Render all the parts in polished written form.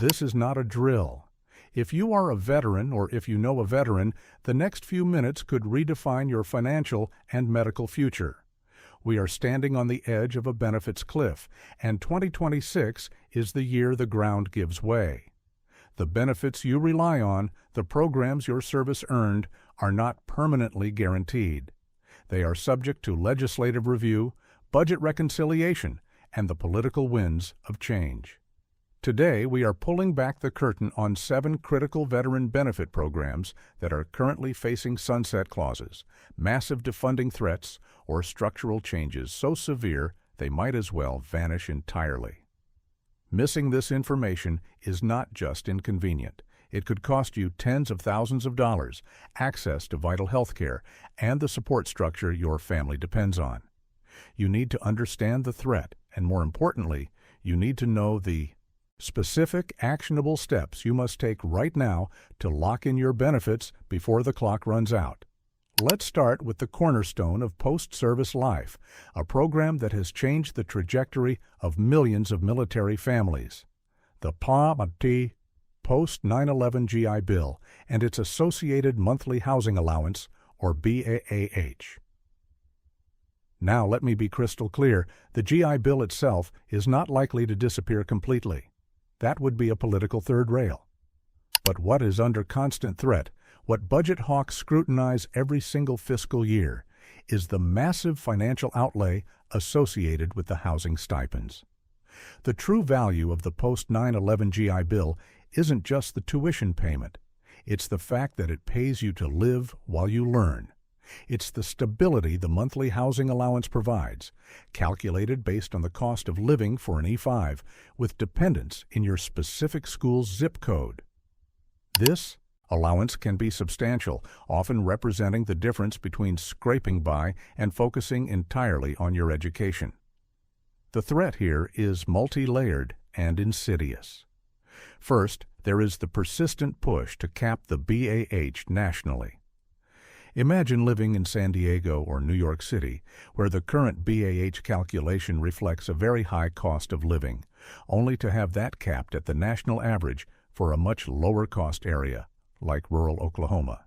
This is not a drill. If you are a veteran or if you know a veteran, the next few minutes could redefine your financial and medical future. We are standing on the edge of a benefits cliff, and 2026 is the year the ground gives way. The benefits you rely on, the programs your service earned, are not permanently guaranteed. They are subject to legislative review, budget reconciliation, and the political winds of change. Today, we are pulling back the curtain on 7 critical veteran benefit programs that are currently facing sunset clauses, massive defunding threats, or structural changes so severe they might as well vanish entirely. Missing this information is not just inconvenient. It could cost you tens of thousands of dollars, access to vital health care, and the support structure your family depends on. You need to understand the threat, and more importantly, you need to know the specific, actionable steps you must take right now to lock in your benefits before the clock runs out. Let's start with the cornerstone of post-service life, a program that has changed the trajectory of millions of military families. The PA-MT Post-9/11 GI Bill and its associated monthly housing allowance, or BAAH. Now let me be crystal clear, the GI Bill itself is not likely to disappear completely. That would be a political third rail. But what is under constant threat, what budget hawks scrutinize every single fiscal year, is the massive financial outlay associated with the housing stipends. The true value of the post-9/11 GI Bill isn't just the tuition payment. It's the fact that it pays you to live while you learn. It's the stability the monthly housing allowance provides, calculated based on the cost of living for an E5, with dependence in your specific school's zip code. This allowance can be substantial, often representing the difference between scraping by and focusing entirely on your education. The threat here is multi-layered and insidious. First, there is the persistent push to cap the BAH nationally. Imagine living in San Diego or New York City, where the current BAH calculation reflects a very high cost of living, only to have that capped at the national average for a much lower cost area, like rural Oklahoma.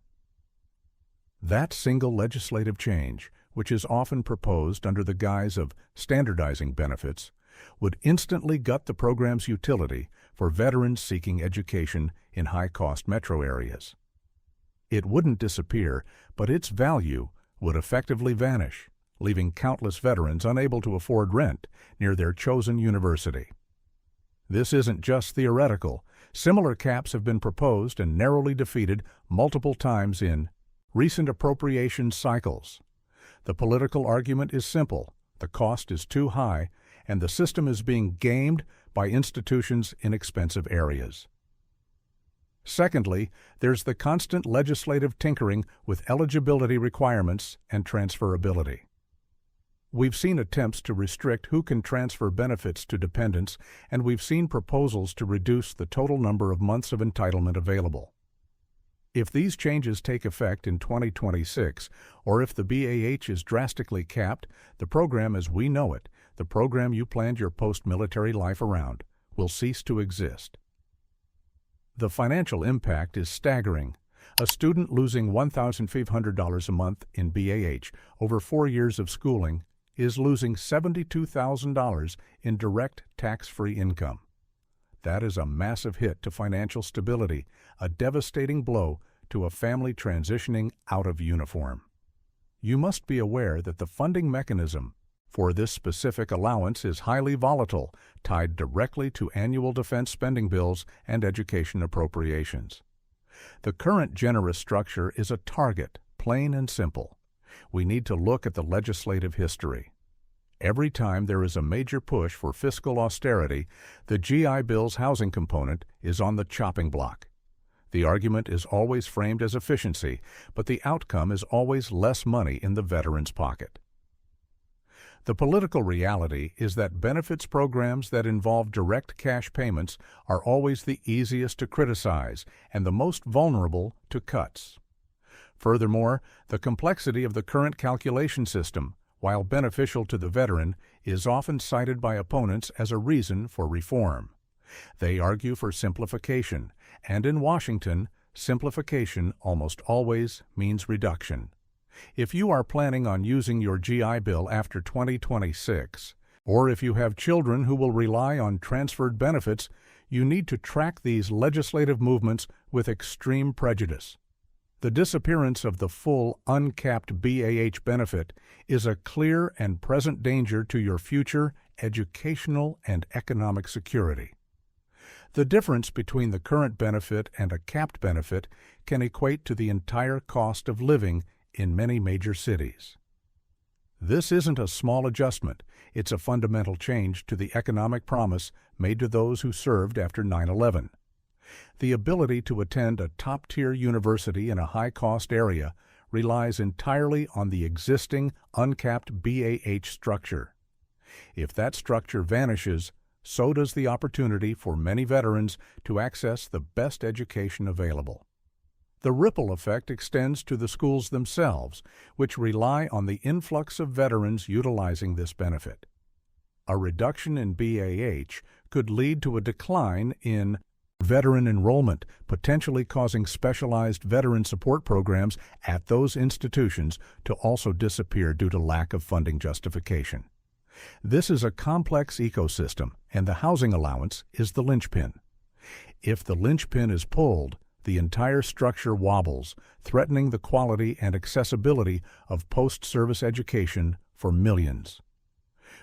That single legislative change, which is often proposed under the guise of standardizing benefits, would instantly gut the program's utility for veterans seeking education in high-cost metro areas. It wouldn't disappear, but its value would effectively vanish, leaving countless veterans unable to afford rent near their chosen university. This isn't just theoretical. Similar caps have been proposed and narrowly defeated multiple times in recent appropriation cycles. The political argument is simple. The cost is too high, and the system is being gamed by institutions in expensive areas. Secondly, there's the constant legislative tinkering with eligibility requirements and transferability. We've seen attempts to restrict who can transfer benefits to dependents, and we've seen proposals to reduce the total number of months of entitlement available. If these changes take effect in 2026, or if the BAH is drastically capped, the program as we know it, the program you planned your post-military life around, will cease to exist. The financial impact is staggering. A student losing $1,500 a month in BAH over 4 years of schooling is losing $72,000 in direct tax-free income. That is a massive hit to financial stability, a devastating blow to a family transitioning out of uniform. You must be aware that the funding mechanism for this specific allowance is highly volatile, tied directly to annual defense spending bills and education appropriations. The current generous structure is a target, plain and simple. We need to look at the legislative history. Every time there is a major push for fiscal austerity, the GI Bill's housing component is on the chopping block. The argument is always framed as efficiency, but the outcome is always less money in the veteran's pocket. The political reality is that benefits programs that involve direct cash payments are always the easiest to criticize and the most vulnerable to cuts. Furthermore, the complexity of the current calculation system, while beneficial to the veteran, is often cited by opponents as a reason for reform. They argue for simplification, and in Washington, simplification almost always means reduction. If you are planning on using your GI Bill after 2026, or if you have children who will rely on transferred benefits, you need to track these legislative movements with extreme prejudice. The disappearance of the full, uncapped BAH benefit is a clear and present danger to your future educational and economic security. The difference between the current benefit and a capped benefit can equate to the entire cost of living in many major cities. This isn't a small adjustment, it's a fundamental change to the economic promise made to those who served after 9/11. The ability to attend a top-tier university in a high-cost area relies entirely on the existing uncapped BAH structure. If that structure vanishes, so does the opportunity for many veterans to access the best education available. The ripple effect extends to the schools themselves, which rely on the influx of veterans utilizing this benefit. A reduction in BAH could lead to a decline in veteran enrollment, potentially causing specialized veteran support programs at those institutions to also disappear due to lack of funding justification. This is a complex ecosystem, and the housing allowance is the linchpin. If the linchpin is pulled, the entire structure wobbles, threatening the quality and accessibility of post-service education for millions.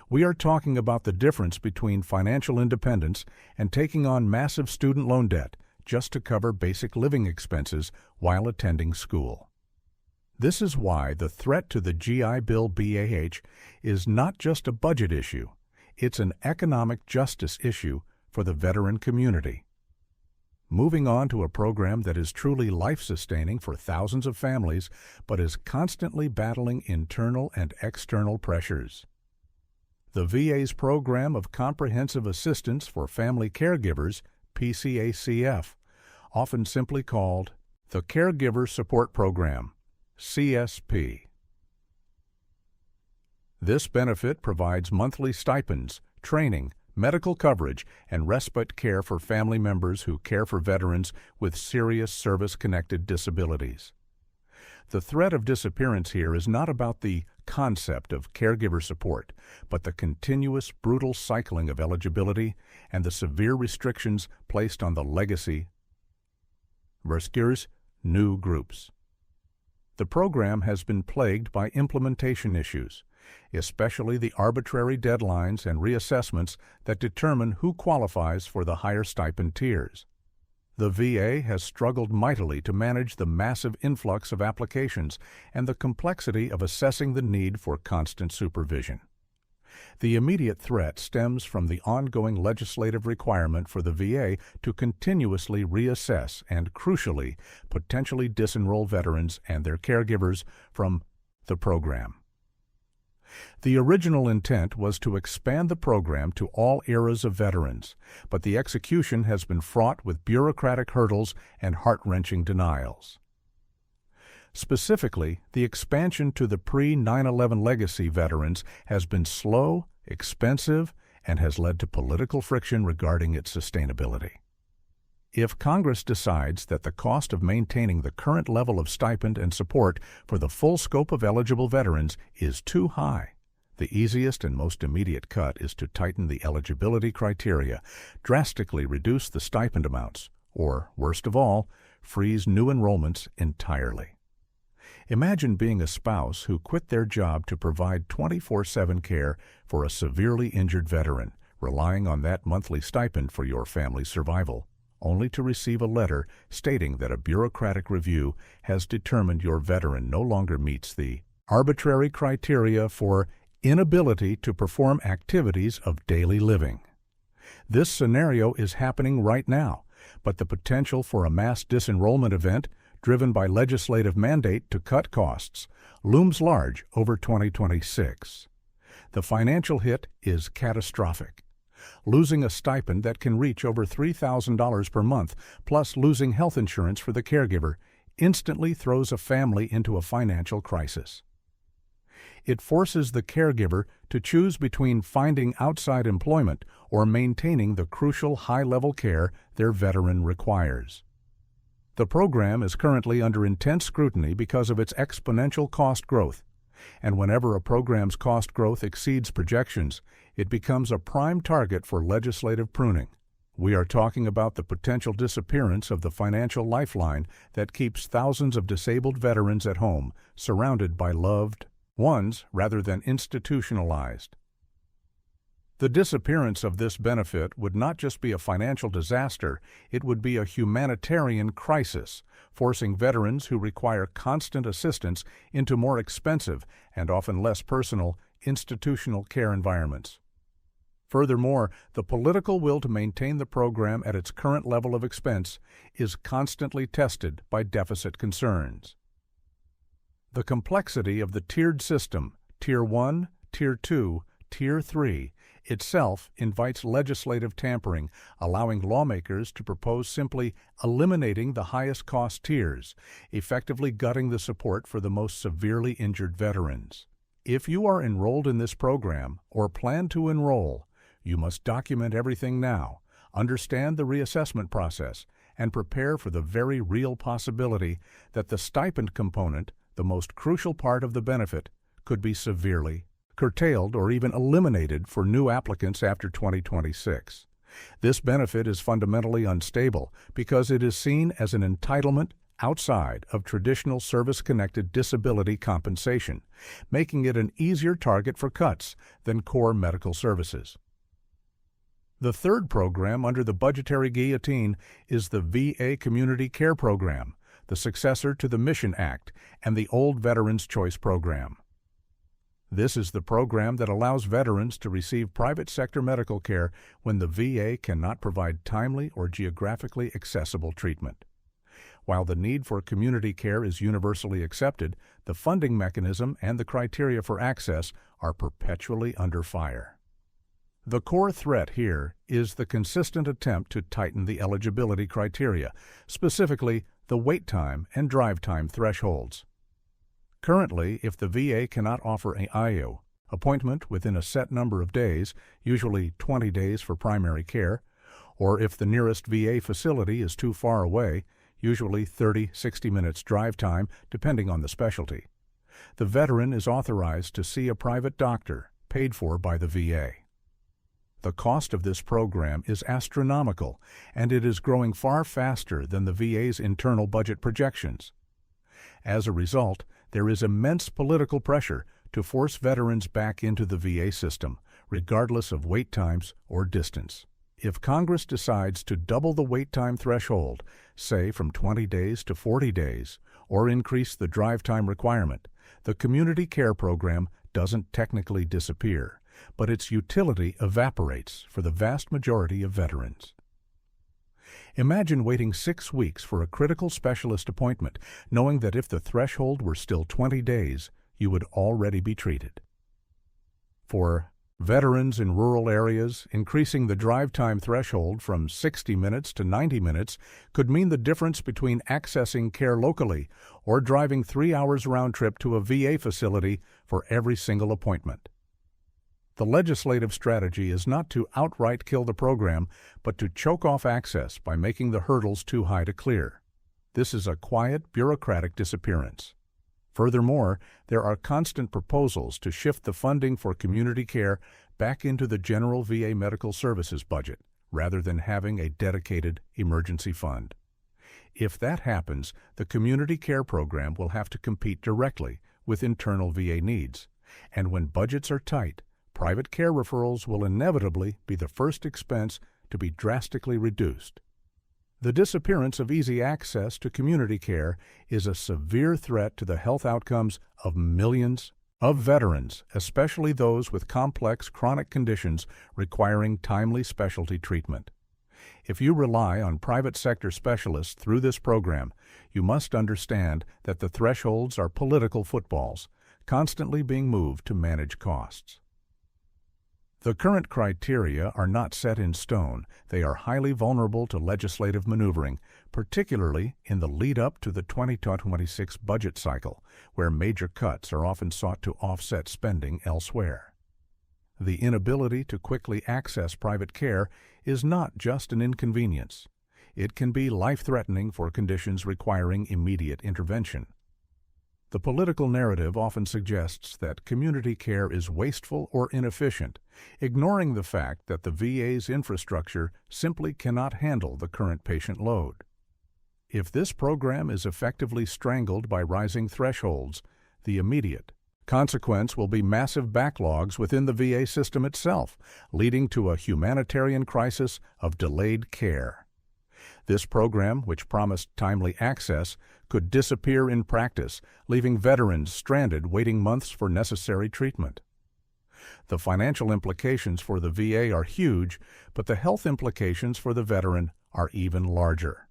We are talking about the difference between financial independence and taking on massive student loan debt just to cover basic living expenses while attending school. This is why the threat to the GI Bill BAH is not just a budget issue, it's an economic justice issue for the veteran community. Moving on to a program that is truly life-sustaining for thousands of families, but is constantly battling internal and external pressures. The VA's Program of Comprehensive Assistance for Family Caregivers, PCACF, often simply called the Caregiver Support Program, CSP. This benefit provides monthly stipends, training, medical coverage, and respite care for family members who care for veterans with serious service-connected disabilities. The threat of disappearance here is not about the concept of caregiver support, but the continuous brutal cycling of eligibility and the severe restrictions placed on the legacy versus new groups. The program has been plagued by implementation issues, especially the arbitrary deadlines and reassessments that determine who qualifies for the higher stipend tiers. The VA has struggled mightily to manage the massive influx of applications and the complexity of assessing the need for constant supervision. The immediate threat stems from the ongoing legislative requirement for the VA to continuously reassess and, crucially, potentially disenroll veterans and their caregivers from the program. The original intent was to expand the program to all eras of veterans, but the execution has been fraught with bureaucratic hurdles and heart-wrenching denials. Specifically, the expansion to the pre-9/11 legacy veterans has been slow, expensive, and has led to political friction regarding its sustainability. If Congress decides that the cost of maintaining the current level of stipend and support for the full scope of eligible veterans is too high, the easiest and most immediate cut is to tighten the eligibility criteria, drastically reduce the stipend amounts, or, worst of all, freeze new enrollments entirely. Imagine being a spouse who quit their job to provide 24/7 care for a severely injured veteran, relying on that monthly stipend for your family's survival, only to receive a letter stating that a bureaucratic review has determined your veteran no longer meets the arbitrary criteria for inability to perform activities of daily living. This scenario is happening right now, but the potential for a mass disenrollment event driven by legislative mandate to cut costs looms large over 2026. The financial hit is catastrophic. Losing a stipend that can reach over $3,000 per month, plus losing health insurance for the caregiver, instantly throws a family into a financial crisis. It forces the caregiver to choose between finding outside employment or maintaining the crucial high-level care their veteran requires. The program is currently under intense scrutiny because of its exponential cost growth, and whenever a program's cost growth exceeds projections, it becomes a prime target for legislative pruning. We are talking about the potential disappearance of the financial lifeline that keeps thousands of disabled veterans at home, surrounded by loved ones rather than institutionalized. The disappearance of this benefit would not just be a financial disaster, it would be a humanitarian crisis, forcing veterans who require constant assistance into more expensive and often less personal institutional care environments. Furthermore, the political will to maintain the program at its current level of expense is constantly tested by deficit concerns. The complexity of the tiered system, Tier 1, Tier 2, Tier 3, itself invites legislative tampering, allowing lawmakers to propose simply eliminating the highest cost tiers, effectively gutting the support for the most severely injured veterans. If you are enrolled in this program or plan to enroll, you must document everything now, understand the reassessment process, and prepare for the very real possibility that the stipend component, the most crucial part of the benefit, could be severely curtailed or even eliminated for new applicants after 2026. This benefit is fundamentally unstable because it is seen as an entitlement outside of traditional service-connected disability compensation, making it an easier target for cuts than core medical services. The third program under the budgetary guillotine is the VA Community Care Program, the successor to the Mission Act and the old Veterans Choice Program. This is the program that allows veterans to receive private sector medical care when the VA cannot provide timely or geographically accessible treatment. While the need for community care is universally accepted, the funding mechanism and the criteria for access are perpetually under fire. The core threat here is the consistent attempt to tighten the eligibility criteria, specifically the wait time and drive time thresholds. Currently, if the VA cannot offer an IO, appointment within a set number of days, usually 20 days for primary care, or if the nearest VA facility is too far away, usually 30-60 minutes drive time depending on the specialty, the veteran is authorized to see a private doctor paid for by the VA. The cost of this program is astronomical, and it is growing far faster than the VA's internal budget projections. As a result, there is immense political pressure to force veterans back into the VA system, regardless of wait times or distance. If Congress decides to double the wait time threshold, say from 20 days to 40 days, or increase the drive time requirement, the community care program doesn't technically disappear, but its utility evaporates for the vast majority of veterans. Imagine waiting 6 weeks for a critical specialist appointment, knowing that if the threshold were still 20 days, you would already be treated. For veterans in rural areas, increasing the drive time threshold from 60 minutes to 90 minutes could mean the difference between accessing care locally or driving 3 hours round trip to a VA facility for every single appointment. The legislative strategy is not to outright kill the program, but to choke off access by making the hurdles too high to clear. This is a quiet, bureaucratic disappearance. Furthermore, there are constant proposals to shift the funding for community care back into the general VA medical services budget, rather than having a dedicated emergency fund. If that happens, the community care program will have to compete directly with internal VA needs, and when budgets are tight, private care referrals will inevitably be the first expense to be drastically reduced. The disappearance of easy access to community care is a severe threat to the health outcomes of millions of veterans, especially those with complex chronic conditions requiring timely specialty treatment. If you rely on private sector specialists through this program, you must understand that the thresholds are political footballs, constantly being moved to manage costs. The current criteria are not set in stone. They are highly vulnerable to legislative maneuvering, particularly in the lead-up to the 2026 budget cycle, where major cuts are often sought to offset spending elsewhere. The inability to quickly access private care is not just an inconvenience. It can be life-threatening for conditions requiring immediate intervention. The political narrative often suggests that community care is wasteful or inefficient, ignoring the fact that the VA's infrastructure simply cannot handle the current patient load. If this program is effectively strangled by rising thresholds, the immediate consequence will be massive backlogs within the VA system itself, leading to a humanitarian crisis of delayed care. This program, which promised timely access, could disappear in practice, leaving veterans stranded waiting months for necessary treatment. The financial implications for the VA are huge, but the health implications for the veteran are even larger.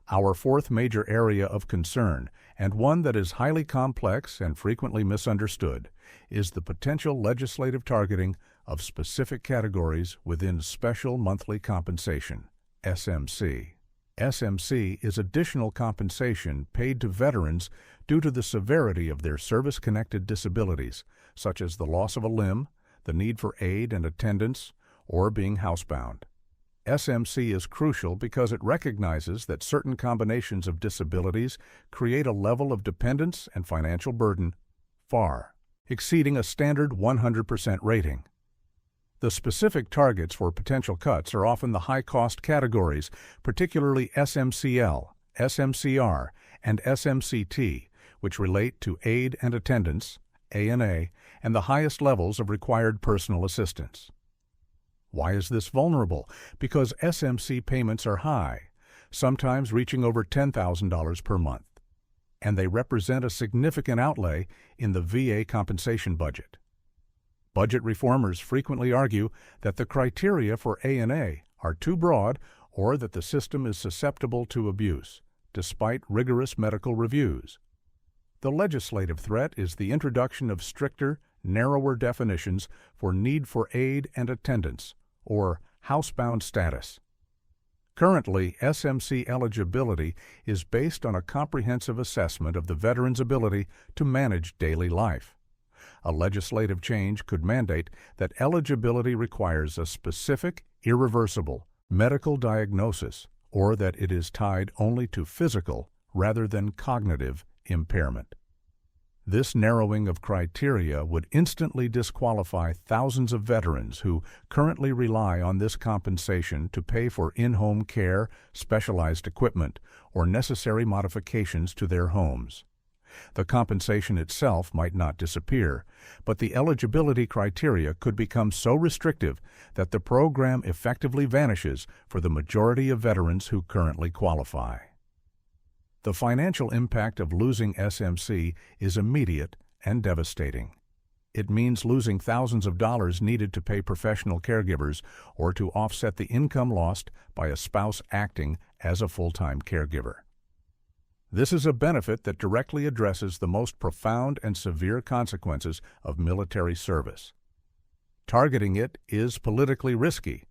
Our fourth major area of concern, and one that is highly complex and frequently misunderstood, is the potential legislative targeting of specific categories within Special Monthly Compensation, SMC. SMC is additional compensation paid to veterans due to the severity of their service-connected disabilities, such as the loss of a limb, the need for aid and attendance, or being housebound. SMC is crucial because it recognizes that certain combinations of disabilities create a level of dependence and financial burden far exceeding a standard 100% rating. The specific targets for potential cuts are often the high-cost categories, particularly SMCL, SMCR, and SMCT, which relate to aid and attendance, ANA, and the highest levels of required personal assistance. Why is this vulnerable? Because SMC payments are high, sometimes reaching over $10,000 per month, and they represent a significant outlay in the VA compensation budget. Budget reformers frequently argue that the criteria for ANA are too broad or that the system is susceptible to abuse, despite rigorous medical reviews. The legislative threat is the introduction of stricter, narrower definitions for need for aid and attendance, or housebound status. Currently, SMC eligibility is based on a comprehensive assessment of the veteran's ability to manage daily life. A legislative change could mandate that eligibility requires a specific, irreversible medical diagnosis, or that it is tied only to physical rather than cognitive impairment. This narrowing of criteria would instantly disqualify thousands of veterans who currently rely on this compensation to pay for in-home care, specialized equipment, or necessary modifications to their homes. The compensation itself might not disappear, but the eligibility criteria could become so restrictive that the program effectively vanishes for the majority of veterans who currently qualify. The financial impact of losing SMC is immediate and devastating. It means losing thousands of dollars needed to pay professional caregivers or to offset the income lost by a spouse acting as a full-time caregiver. This is a benefit that directly addresses the most profound and severe consequences of military service. Targeting it is politically risky,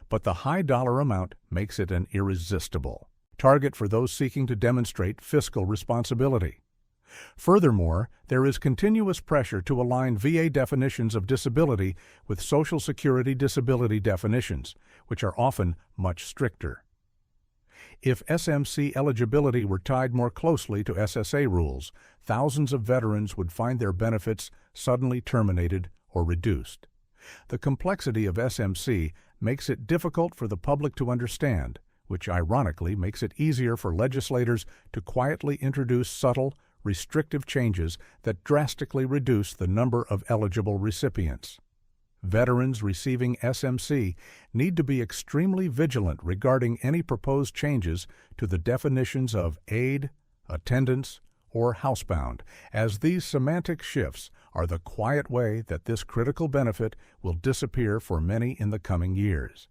but the high dollar amount makes it an irresistible target for those seeking to demonstrate fiscal responsibility. Furthermore, there is continuous pressure to align VA definitions of disability with Social Security disability definitions, which are often much stricter. If SMC eligibility were tied more closely to SSA rules, thousands of veterans would find their benefits suddenly terminated or reduced. The complexity of SMC makes it difficult for the public to understand, which ironically makes it easier for legislators to quietly introduce subtle, restrictive changes that drastically reduce the number of eligible recipients. Veterans receiving SMC need to be extremely vigilant regarding any proposed changes to the definitions of aid, attendance, or housebound, as these semantic shifts are the quiet way that this critical benefit will disappear for many in the coming years.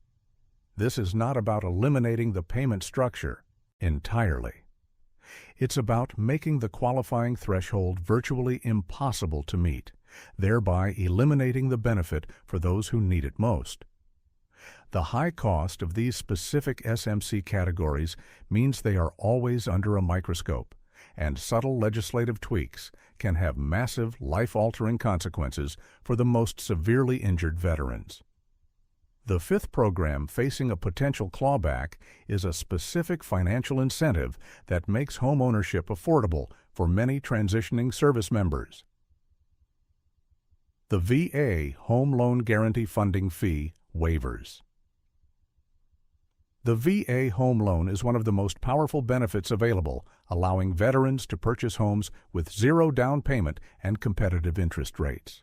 This is not about eliminating the payment structure entirely. It's about making the qualifying threshold virtually impossible to meet, thereby eliminating the benefit for those who need it most. The high cost of these specific SMC categories means they are always under a microscope, and subtle legislative tweaks can have massive, life-altering consequences for the most severely injured veterans. The fifth program facing a potential clawback is a specific financial incentive that makes home ownership affordable for many transitioning service members. The VA Home Loan Guarantee Funding Fee Waivers. The VA home loan is one of the most powerful benefits available, allowing veterans to purchase homes with zero down payment and competitive interest rates.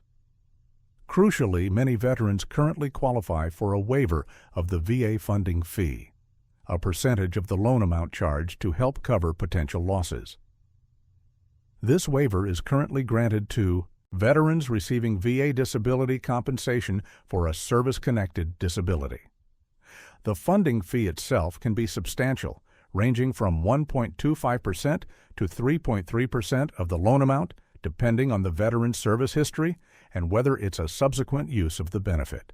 Crucially, many veterans currently qualify for a waiver of the VA funding fee, a percentage of the loan amount charged to help cover potential losses. This waiver is currently granted to veterans receiving VA disability compensation for a service-connected disability. The funding fee itself can be substantial, ranging from 1.25% to 3.3% of the loan amount, depending on the veteran's service history and whether it's a subsequent use of the benefit.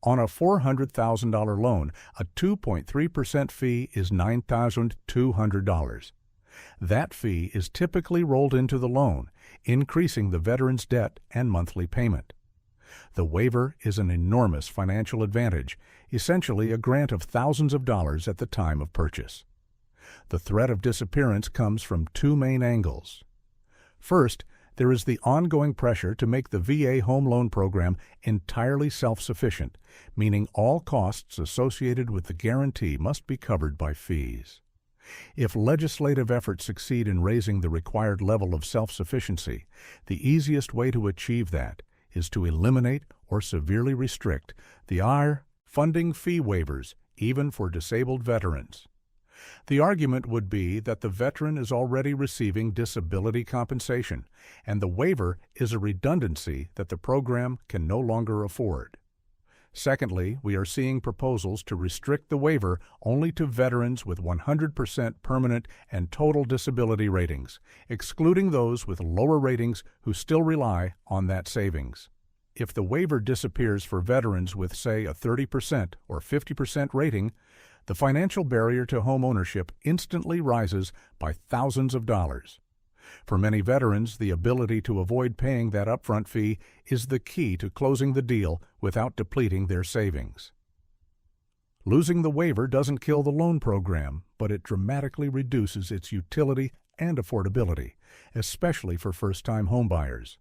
On a $400,000 loan, a 2.3% fee is $9,200. That fee is typically rolled into the loan, increasing the veteran's debt and monthly payment. The waiver is an enormous financial advantage, essentially a grant of thousands of dollars at the time of purchase. The threat of disappearance comes from two main angles. First, there is the ongoing pressure to make the VA home loan program entirely self-sufficient, meaning all costs associated with the guarantee must be covered by fees. If legislative efforts succeed in raising the required level of self-sufficiency, the easiest way to achieve that is to eliminate or severely restrict the funding fee waivers, even for disabled veterans. The argument would be that the veteran is already receiving disability compensation, and the waiver is a redundancy that the program can no longer afford. Secondly, we are seeing proposals to restrict the waiver only to veterans with 100% permanent and total disability ratings, excluding those with lower ratings who still rely on that savings. If the waiver disappears for veterans with, say, a 30% or 50% rating, the financial barrier to home ownership instantly rises by thousands of dollars. For many veterans, the ability to avoid paying that upfront fee is the key to closing the deal without depleting their savings. Losing the waiver doesn't kill the loan program, but it dramatically reduces its utility and affordability, especially for first-time homebuyers.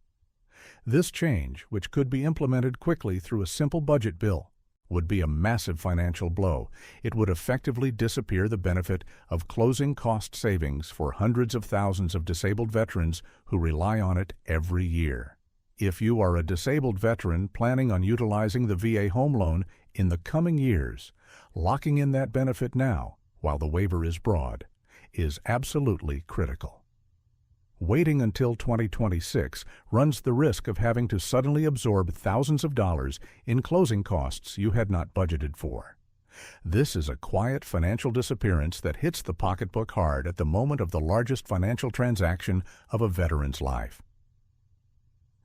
This change, which could be implemented quickly through a simple budget bill, would be a massive financial blow. It would effectively disappear the benefit of closing cost savings for hundreds of thousands of disabled veterans who rely on it every year. If you are a disabled veteran planning on utilizing the VA home loan in the coming years, locking in that benefit now, while the waiver is broad, is absolutely critical. Waiting until 2026 runs the risk of having to suddenly absorb thousands of dollars in closing costs you had not budgeted for. This is a quiet financial disappearance that hits the pocketbook hard at the moment of the largest financial transaction of a veteran's life.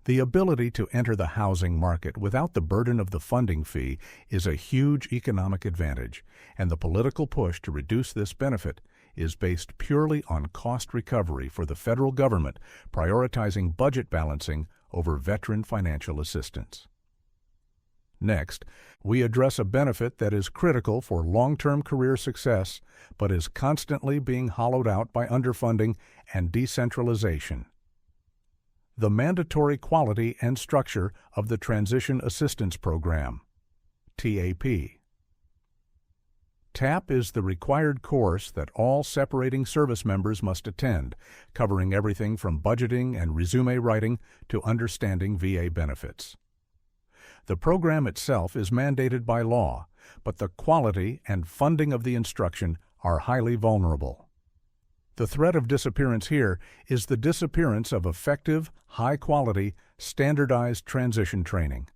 The ability to enter the housing market without the burden of the funding fee is a huge economic advantage, and the political push to reduce this benefit is based purely on cost recovery for the federal government, prioritizing budget balancing over veteran financial assistance. Next, we address a benefit that is critical for long-term career success, but is constantly being hollowed out by underfunding and decentralization. The mandatory quality and structure of the Transition Assistance Program, TAP. TAP is the required course that all separating service members must attend, covering everything from budgeting and resume writing to understanding VA benefits. The program itself is mandated by law, but the quality and funding of the instruction are highly vulnerable. The threat of disappearance here is the disappearance of effective, high-quality, standardized transition training.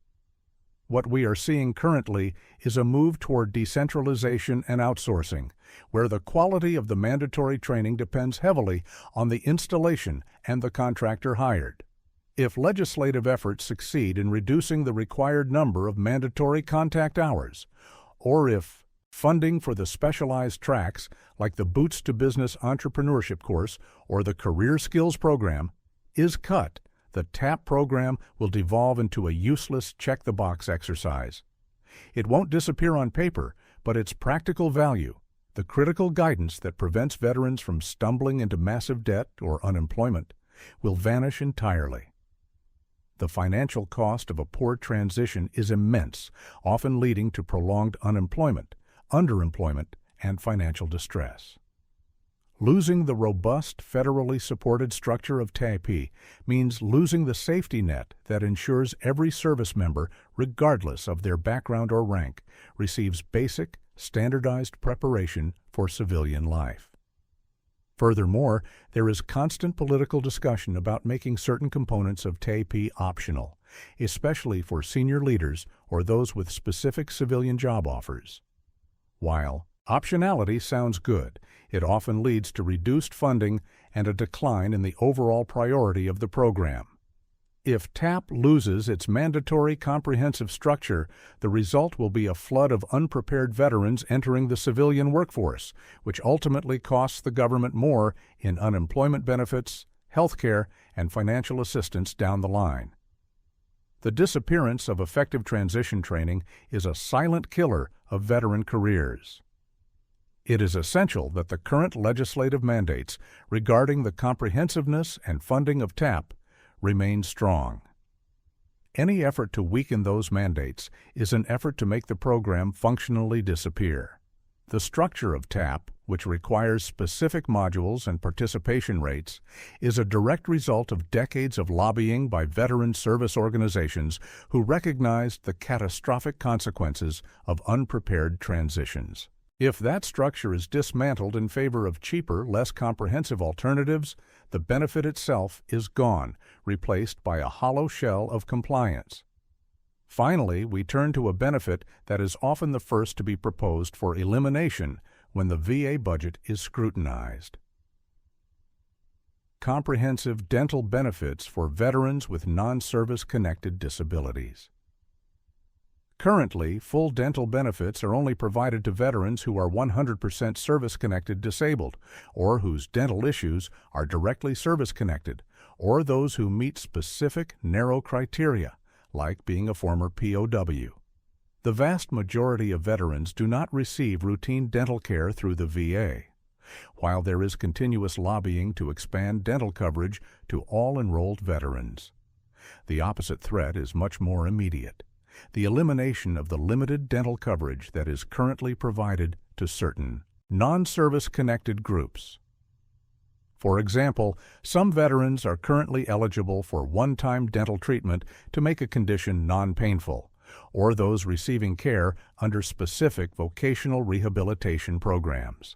What we are seeing currently is a move toward decentralization and outsourcing, where the quality of the mandatory training depends heavily on the installation and the contractor hired. If legislative efforts succeed in reducing the required number of mandatory contact hours, or if funding for the specialized tracks like the Boots to Business Entrepreneurship course or the Career Skills program is cut, the TAP program will devolve into a useless check-the-box exercise. It won't disappear on paper, but its practical value, the critical guidance that prevents veterans from stumbling into massive debt or unemployment, will vanish entirely. The financial cost of a poor transition is immense, often leading to prolonged unemployment, underemployment, and financial distress. Losing the robust, federally supported structure of TAP means losing the safety net that ensures every service member, regardless of their background or rank, receives basic, standardized preparation for civilian life. Furthermore, there is constant political discussion about making certain components of TAP optional, especially for senior leaders or those with specific civilian job offers. While optionality sounds good, it often leads to reduced funding and a decline in the overall priority of the program. If TAP loses its mandatory comprehensive structure, the result will be a flood of unprepared veterans entering the civilian workforce, which ultimately costs the government more in unemployment benefits, health care, and financial assistance down the line. The disappearance of effective transition training is a silent killer of veteran careers. It is essential that the current legislative mandates regarding the comprehensiveness and funding of TAP remain strong. Any effort to weaken those mandates is an effort to make the program functionally disappear. The structure of TAP, which requires specific modules and participation rates, is a direct result of decades of lobbying by veteran service organizations who recognized the catastrophic consequences of unprepared transitions. If that structure is dismantled in favor of cheaper, less comprehensive alternatives, the benefit itself is gone, replaced by a hollow shell of compliance. Finally, we turn to a benefit that is often the first to be proposed for elimination when the VA budget is scrutinized. Comprehensive dental benefits for veterans with non-service-connected disabilities. Currently, full dental benefits are only provided to veterans who are 100% service-connected disabled, or whose dental issues are directly service-connected, or those who meet specific, narrow criteria, like being a former POW. The vast majority of veterans do not receive routine dental care through the VA, while there is continuous lobbying to expand dental coverage to all enrolled veterans. The opposite threat is much more immediate: the elimination of the limited dental coverage that is currently provided to certain non-service-connected groups. For example, some veterans are currently eligible for one-time dental treatment to make a condition non-painful, or those receiving care under specific vocational rehabilitation programs.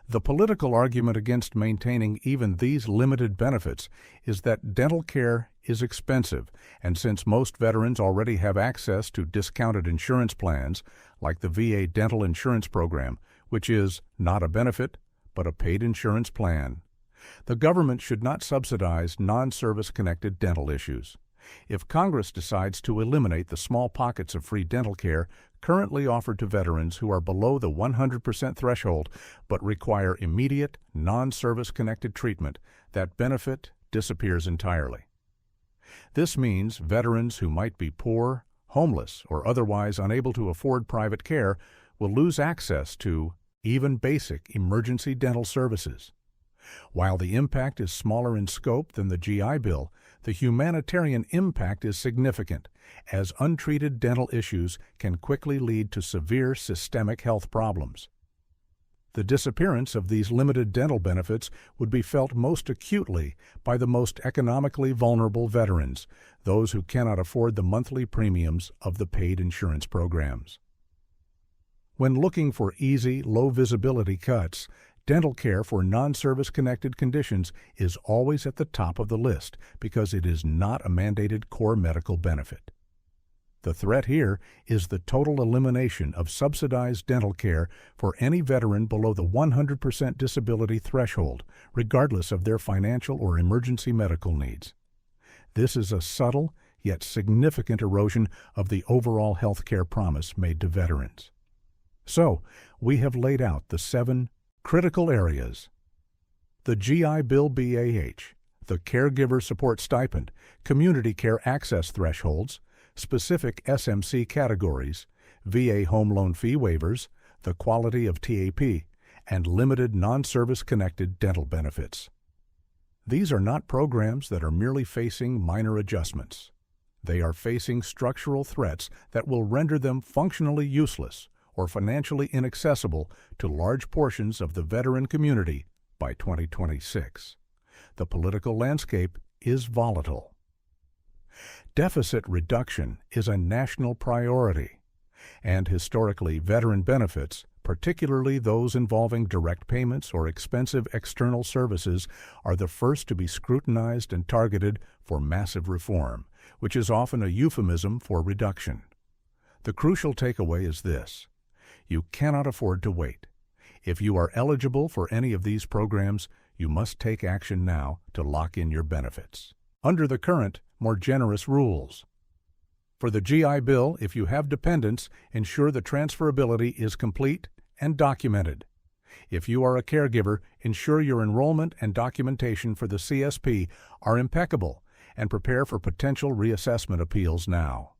The political argument against maintaining even these limited benefits is that dental care is expensive, and since most veterans already have access to discounted insurance plans, like the VA Dental Insurance Program, which is not a benefit, but a paid insurance plan, the government should not subsidize non-service-connected dental issues. If Congress decides to eliminate the small pockets of free dental care currently offered to veterans who are below the 100% threshold but require immediate, non-service-connected treatment, that benefit disappears entirely. This means veterans who might be poor, homeless, or otherwise unable to afford private care will lose access to even basic emergency dental services. While the impact is smaller in scope than the GI Bill, the humanitarian impact is significant, as untreated dental issues can quickly lead to severe systemic health problems. The disappearance of these limited dental benefits would be felt most acutely by the most economically vulnerable veterans, those who cannot afford the monthly premiums of the paid insurance programs. When looking for easy, low-visibility cuts, dental care for non-service-connected conditions is always at the top of the list because it is not a mandated core medical benefit. The threat here is the total elimination of subsidized dental care for any veteran below the 100% disability threshold, regardless of their financial or emergency medical needs. This is a subtle yet significant erosion of the overall health care promise made to veterans. So, we have laid out the 7 critical areas: the GI Bill BAH, the Caregiver Support Stipend, community care access thresholds, specific SMC categories, VA home loan fee waivers, the quality of TAP, and limited non-service-connected dental benefits. These are not programs that are merely facing minor adjustments. They are facing structural threats that will render them functionally useless or financially inaccessible to large portions of the veteran community by 2026. The political landscape is volatile. Deficit reduction is a national priority, and historically, veteran benefits, particularly those involving direct payments or expensive external services, are the first to be scrutinized and targeted for massive reform, which is often a euphemism for reduction. The crucial takeaway is this: you cannot afford to wait. If you are eligible for any of these programs, you must take action now to lock in your benefits under the current, more generous rules. For the GI Bill, if you have dependents, ensure the transferability is complete and documented. If you are a caregiver, ensure your enrollment and documentation for the CSP are impeccable and prepare for potential reassessment appeals now.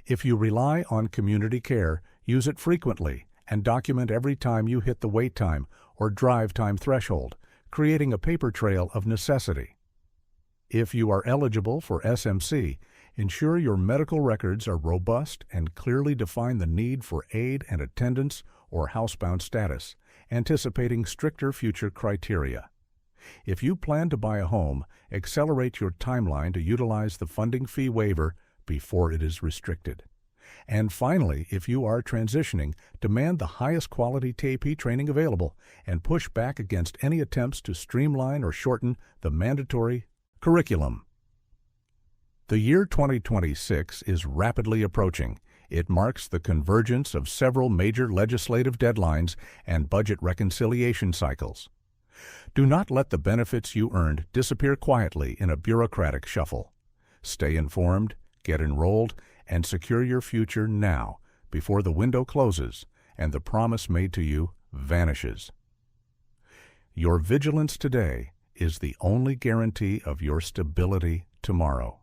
If you rely on community care, use it frequently and document every time you hit the wait time or drive time threshold, creating a paper trail of necessity. If you are eligible for SMC, ensure your medical records are robust and clearly define the need for aid and attendance or housebound status, anticipating stricter future criteria. If you plan to buy a home, accelerate your timeline to utilize the funding fee waiver before it is restricted. And finally, if you are transitioning, demand the highest quality TAP training available and push back against any attempts to streamline or shorten the mandatory curriculum. The year 2026 is rapidly approaching. It marks the convergence of several major legislative deadlines and budget reconciliation cycles. Do not let the benefits you earned disappear quietly in a bureaucratic shuffle. Stay informed, get enrolled, and secure your future now before the window closes and the promise made to you vanishes. Your vigilance today is the only guarantee of your stability tomorrow.